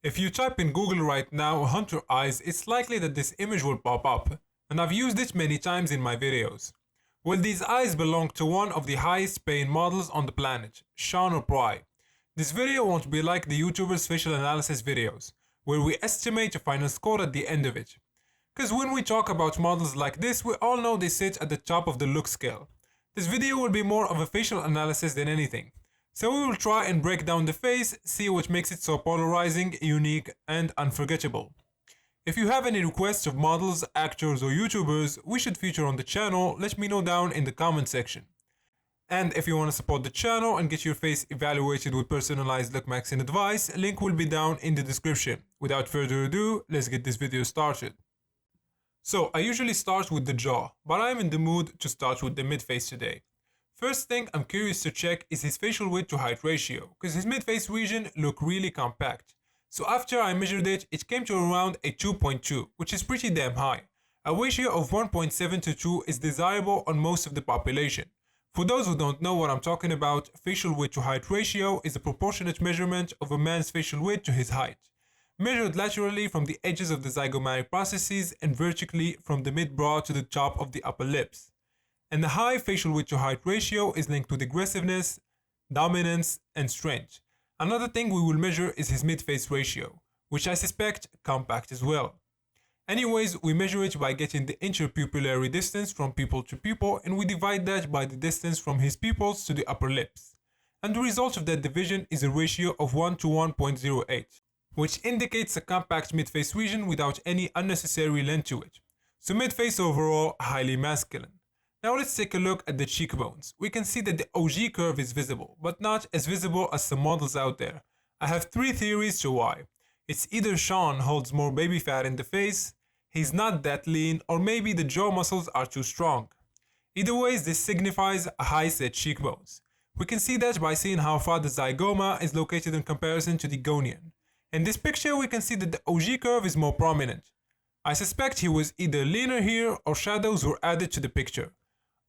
If you type in Google right now Hunter eyes, it's likely that this image will pop up, and I've used it many times in my videos. Well, these eyes belong to one of the highest paying models on the planet, Sean O'Brien. This video won't be like the YouTuber's facial analysis videos, where we estimate a final score at the end of it. Cause when we talk about models like this, we all know they sit at the top of the look scale. This video will be more of a facial analysis than anything. So we will try and break down the face, see what makes it so polarizing, unique, and unforgettable. If you have any requests of models, actors, or YouTubers we should feature on the channel, let me know down in the comment section. And if you want to support the channel and get your face evaluated with personalized look max and advice, link will be down in the description. Without further ado, let's get this video started. So I usually start with the jaw, but I'm in the mood to start with the mid-face today. First thing I'm curious to check is his facial width to height ratio, cause his mid-face region look really compact. So after I measured it, it came to around a 2.2, which is pretty damn high. A ratio of 1.7 to 2 is desirable on most of the population. For those who don't know what I'm talking about, facial width to height ratio is a proportionate measurement of a man's facial width to his height, measured laterally from the edges of the zygomatic processes and vertically from the mid-brow to the top of the upper lips. And the high facial width to height ratio is linked with aggressiveness, dominance, and strength. Another thing we will measure is his mid-face ratio, which I suspect compact as well. Anyways, we measure it by getting the interpupillary distance from pupil to pupil, and we divide that by the distance from his pupils to the upper lips. And the result of that division is a ratio of 1 to 1.08, which indicates a compact mid-face region without any unnecessary length to it. So mid-face overall, highly masculine. Now let's take a look at the cheekbones. We can see that the OG curve is visible, but not as visible as some models out there. I have three theories to why. It's either Sean holds more baby fat in the face, he's not that lean, or maybe the jaw muscles are too strong. Either way, this signifies a high set cheekbones. We can see that by seeing how far the zygoma is located in comparison to the gonian. In this picture we can see that the OG curve is more prominent. I suspect he was either leaner here or shadows were added to the picture.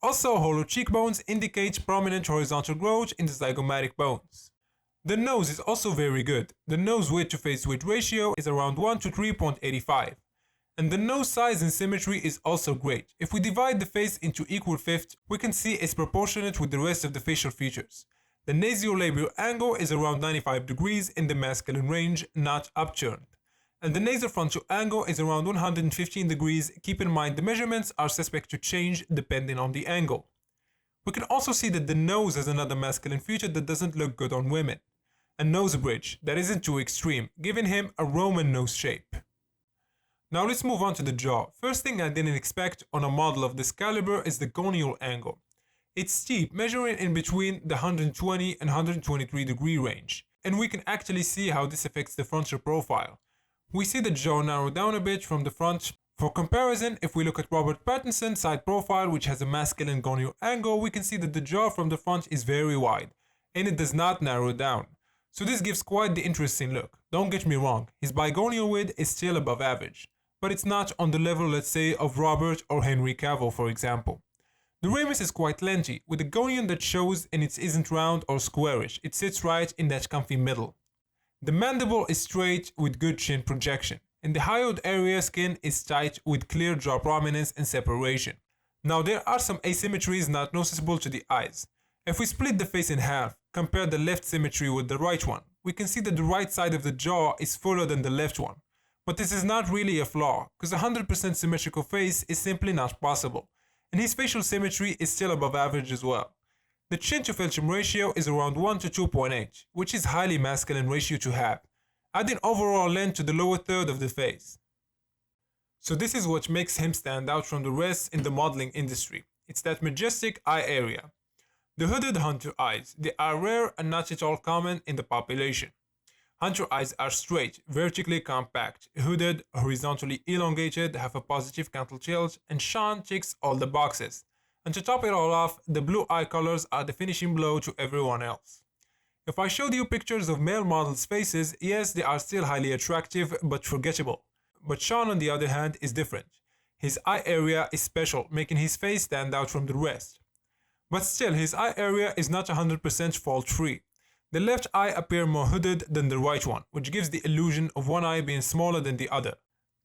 Also, hollow cheekbones indicate prominent horizontal growth in the zygomatic bones. The nose is also very good. The nose width to face width ratio is around 1 to 3.85. And the nose size and symmetry is also great. If we divide the face into equal fifths, we can see it's proportionate with the rest of the facial features. The nasolabial angle is around 95 degrees in the masculine range, not upturned. And the nasofrontal angle is around 115 degrees. Keep in mind the measurements are suspect to change depending on the angle. We can also see that the nose has another masculine feature that doesn't look good on women. A nose bridge that isn't too extreme, giving him a Roman nose shape. Now let's move on to the jaw. First thing I didn't expect on a model of this caliber is the corneal angle. It's steep, measuring in between the 120 and 123 degree range, and we can actually see how this affects the frontal profile. We see the jaw narrow down a bit from the front. For comparison, if we look at Robert Pattinson's side profile, which has a masculine corneal angle, we can see that the jaw from the front is very wide, and it does not narrow down. So this gives quite the interesting look. Don't get me wrong, his bigonial width is still above average, but it's not on the level, let's say, of Robert or Henry Cavill, for example. The ramus is quite lengthy, with a gonian that shows and it isn't round or squarish, it sits right in that comfy middle. The mandible is straight with good chin projection, and the hyoid area skin is tight with clear jaw prominence and separation. Now there are some asymmetries not noticeable to the eyes. If we split the face in half, compare the left symmetry with the right one, we can see that the right side of the jaw is fuller than the left one. But this is not really a flaw, because a 100% symmetrical face is simply not possible, and his facial symmetry is still above average as well. The chin to felchum ratio is around 1 to 2.8, which is highly masculine ratio to have, adding overall length to the lower third of the face. So this is what makes him stand out from the rest in the modeling industry. It's that majestic eye area. The hooded hunter eyes, they are rare and not at all common in the population. Hunter eyes are straight, vertically compact, hooded, horizontally elongated, have a positive canthal tilt, and Sean ticks all the boxes. And to top it all off, the blue eye colors are the finishing blow to everyone else. If I showed you pictures of male models' faces, yes, they are still highly attractive but forgettable. But Sean, on the other hand, is different. His eye area is special, making his face stand out from the rest. But still, his eye area is not 100% fault-free. The left eye appears more hooded than the right one, which gives the illusion of one eye being smaller than the other.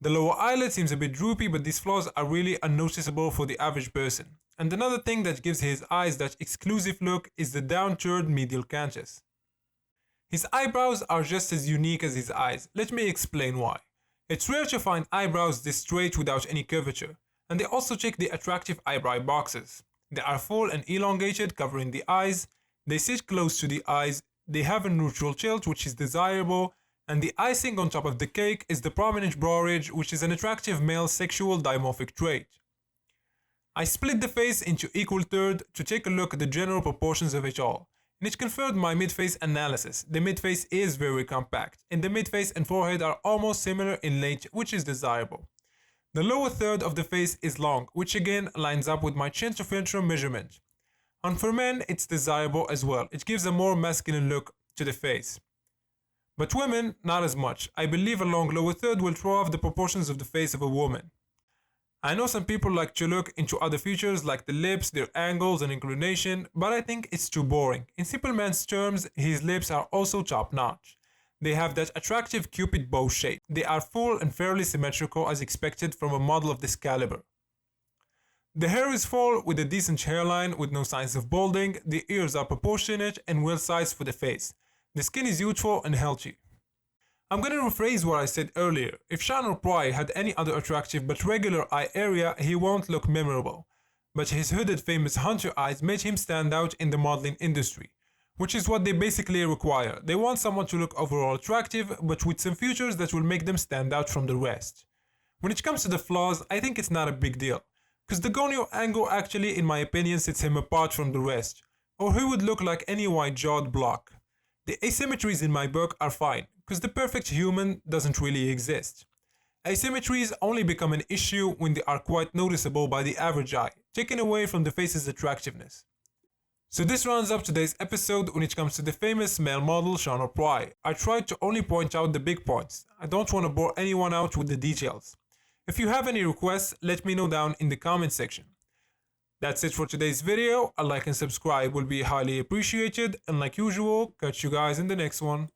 The lower eyelid seems a bit droopy, but these flaws are really unnoticeable for the average person. And another thing that gives his eyes that exclusive look is the downward medial canthus. His eyebrows are just as unique as his eyes. Let me explain why. It's rare to find eyebrows this straight without any curvature, and they also check the attractive eyebrow boxes. They are full and elongated, covering the eyes, they sit close to the eyes, they have a neutral tilt which is desirable, and the icing on top of the cake is the prominent brow ridge, which is an attractive male sexual dimorphic trait. I split the face into equal thirds to take a look at the general proportions of it all, and it confirmed my midface analysis. The midface is very compact, and the midface and forehead are almost similar in length, which is desirable. The lower third of the face is long, which again lines up with my chin to frontal measurement. And for men, it's desirable as well. It gives a more masculine look to the face. But women, not as much. I believe a long lower third will throw off the proportions of the face of a woman. I know some people like to look into other features like the lips, their angles and inclination, but I think it's too boring. In simple man's terms, his lips are also top-notch. They have that attractive cupid bow shape. They are full and fairly symmetrical as expected from a model of this caliber. The hair is full with a decent hairline with no signs of balding. The ears are proportionate and well sized for the face. The skin is youthful and healthy. I'm gonna rephrase what I said earlier. If Sean O'Prey had any other attractive but regular eye area, he won't look memorable. But his hooded famous hunter eyes made him stand out in the modeling industry, which is what they basically require. They want someone to look overall attractive, but with some features that will make them stand out from the rest. When it comes to the flaws, I think it's not a big deal, because the Corneal Angle actually, in my opinion, sets him apart from the rest, or he would look like any wide-jawed block. The asymmetries in my book are fine, because the perfect human doesn't really exist. Asymmetries only become an issue when they are quite noticeable by the average eye, taken away from the face's attractiveness. So this rounds up today's episode when it comes to the famous male model Sean O'Prey. I tried to only point out the big points. I don't want to bore anyone out with the details. If you have any requests, let me know down in the comment section. That's it for today's video. A like and subscribe will be highly appreciated, and like usual, catch you guys in the next one.